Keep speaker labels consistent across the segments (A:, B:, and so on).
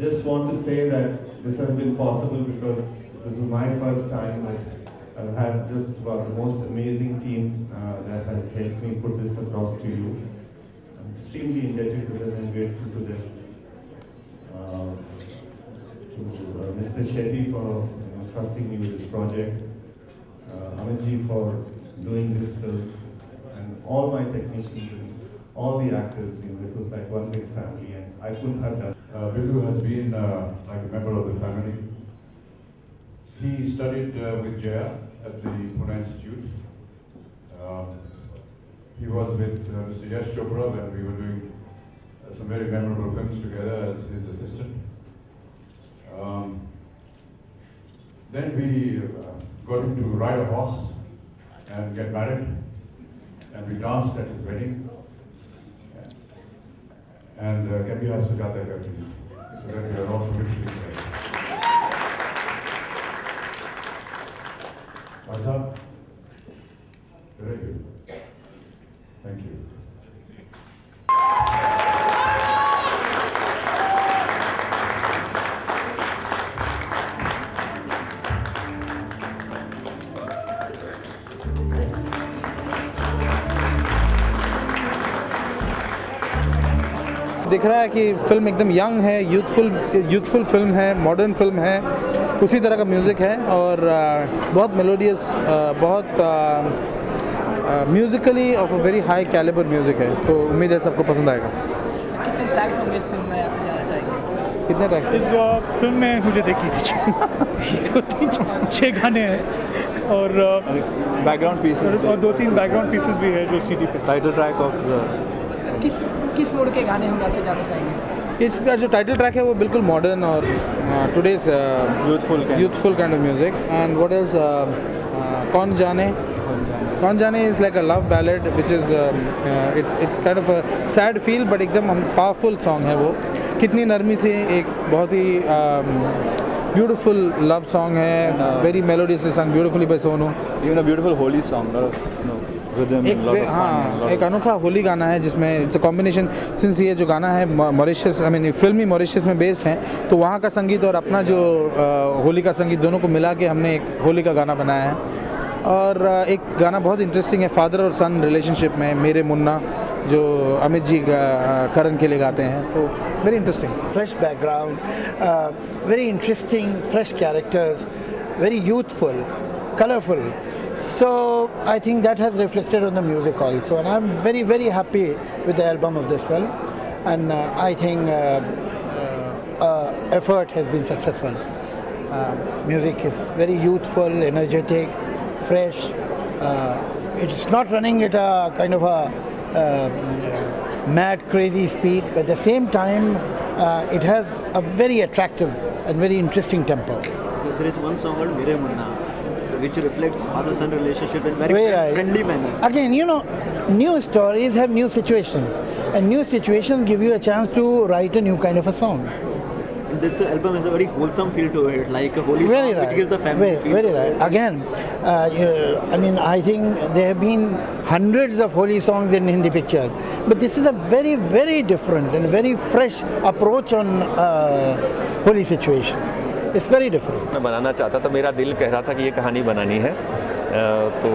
A: just want to say that this has been possible because this is my first time. I've had just about the most amazing team that has helped me put this across to you. I'm extremely indebted to them and grateful to them. To Mr. Shetty for trusting me with this project, Amitji for doing this film, and all my technicians and all the actors. It was like one big family, and I couldn't have done.
B: Billu has been like a member of the family. He studied with Jaya at the Pune Institute. He was with Mr. Yash Chopra when we were doing some very memorable films together as his assistant. Then we got him to ride a horse and get married, and we danced at his wedding. And can we have Sujata here, please, so that we are all politically correct. Vaisa, where are you? Thank you.
C: दिख रहा है कि film एकदम young है, youthful film है, modern film है, उसी तरह का म्यूज़िक है और बहुत मेलोडियस, बहुत musically of a very high calibre music है, तो उम्मीद है सबको पसंद आएगा।
D: कितने ट्रैक्स होंगे इस फिल्म में, आपसे जानना चाहेंगे?
C: कितने ट्रैक्स
E: इस फिल्म में मुझे देखी थी 6 गाने हैं और
C: बैकग्राउंड पीसेस
E: और 2-3 बैकग्राउंड पीसेस भी है जो सीडी पे।
C: टाइटल ट्रैक ऑफ
D: किस मोड के गाने होंगे, आपसे जानना चाहेंगे?
C: इसका जो टाइटल ट्रैक है वो बिल्कुल मॉडर्न और today's youthful kind of music. And what else, कौन जाने is like a love ballad which is it's kind of a sad feel but एकदम पावरफुल सॉन्ग है वो। कितनी नरमी से एक बहुत ही ब्यूटीफुल लव सॉन्ग है, very melodiously song beautifully by Sonu.
F: Even a beautiful Holi song,
C: एक अनोखा होली गाना है जिसमें इट्स अ कॉम्बिनेशन। सिंस ये जो गाना है मॉरिशस, आई मीन फिल्मी मॉरिशस में बेस्ड है, तो वहाँ का संगीत और अपना जो होली का संगीत दोनों को मिला के हमने एक होली का गाना बनाया है। और एक गाना बहुत इंटरेस्टिंग है फादर और सन रिलेशनशिप में, मेरे मुन्ना, जो अमित जी करण के लिए गाते हैं, तो very interesting.
G: Fresh background, very interesting, fresh characters, very youthful, colorful. So I think that has reflected on the music also, and I'm very, very happy with the album of this film, and I think effort has been successful. Music is very youthful, energetic, fresh. It's not running at a kind of a mad, crazy speed, but at the same time, it has a very attractive and very interesting tempo.
F: There is one song called Mere Munna, which reflects father-son relationship in very
G: Right.
F: friendly manner.
G: Again, new stories have new situations, and new situations give you a chance to write a new kind of a song.
F: And this album has a very wholesome feel to it, like a holy
G: Very
F: song
G: right.
F: which gives the family feel.
G: Very right. Again, I mean, I think there have been hundreds of holy songs in Hindi pictures, but this is a very, very different and very fresh approach on holy situation. It's very different.
H: मैं बनाना चाहता था, मेरा दिल कह रहा था कि ये कहानी बनानी है, तो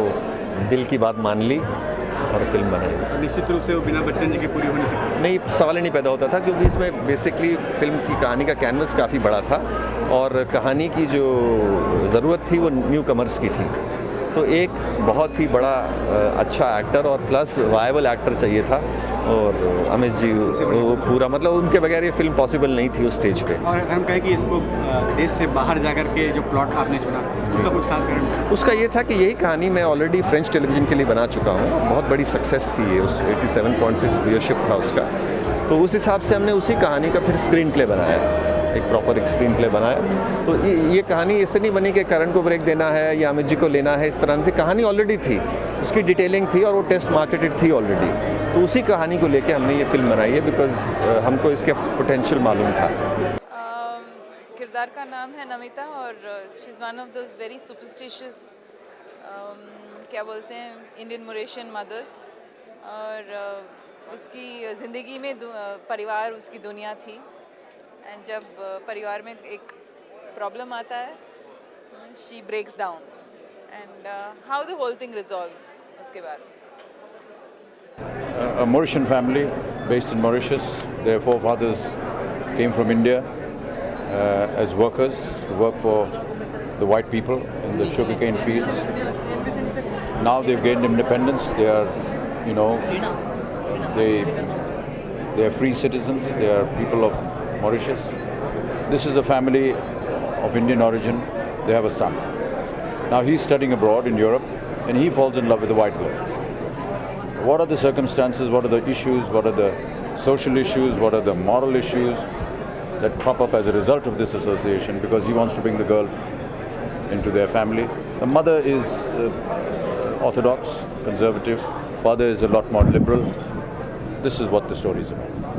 H: दिल की बात मान ली और फिल्म बनाई।
F: निश्चित रूप से वो बिना बच्चन जी के पूरी हो नहीं सकती।
H: नहीं, सवाल ही नहीं पैदा होता था, क्योंकि इसमें बेसिकली फिल्म की कहानी का कैनवस काफ़ी बड़ा था और कहानी की जो ज़रूरत थी वो न्यू कमर्स की थी। तो एक बहुत ही बड़ा अच्छा एक्टर और प्लस वायबल एक्टर चाहिए था, और अमित जी वो पूरा, मतलब उनके बगैर ये फिल्म पॉसिबल नहीं थी उस स्टेज पे।
F: और अगर हम कहें कि इसको देश से बाहर जाकर के जो प्लॉट आपने चुना, उसका कुछ खास कारण?
H: उसका ये था कि यही कहानी मैं ऑलरेडी फ्रेंच टेलीविज़न के लिए बना चुका हूँ, बहुत बड़ी सक्सेस थी ये, उस 87.6 व्यूअरशिप था उसका, तो उस हिसाब से हमने उसी कहानी का फिर स्क्रीन प्ले बनाया, एक प्रॉपर एक स्क्रीन प्ले बनाया। तो ये कहानी ऐसे नहीं बनी कि करण को ब्रेक देना है या अमित जी को लेना है, इस तरह से कहानी ऑलरेडी थी, उसकी डिटेलिंग थी और वो टेस्ट मार्केटेड थी ऑलरेडी, तो उसी कहानी को लेके हमने ये फिल्म बनाई है, बिकॉज हमको इसके पोटेंशियल मालूम था।
I: किरदार का नाम है नमिता और she is one of those very superstitious, क्या बोलते हैं, इंडियन मोरेशियन मदर्स, और उसकी ज़िंदगी में परिवार उसकी दुनिया थी। एंड जब परिवार में एक प्रॉब्लम आता है she breaks down and how the whole thing resolves उसके बाद.
J: A Mauritian family based in Mauritius. Their forefathers came from India as workers to work for the white people in the sugarcane fields. Now they've gained independence. They are, you know, they are free citizens. They are people of Mauritius. This is a family of Indian origin. They have a son. Now he's studying abroad in Europe, and he falls in love with a white girl. What are the circumstances? What are the issues? What are the social issues? What are the moral issues that crop up as a result of this association? Because he wants to bring the girl into their family. The mother is orthodox, conservative. Father is a lot more liberal. This is what the story is about.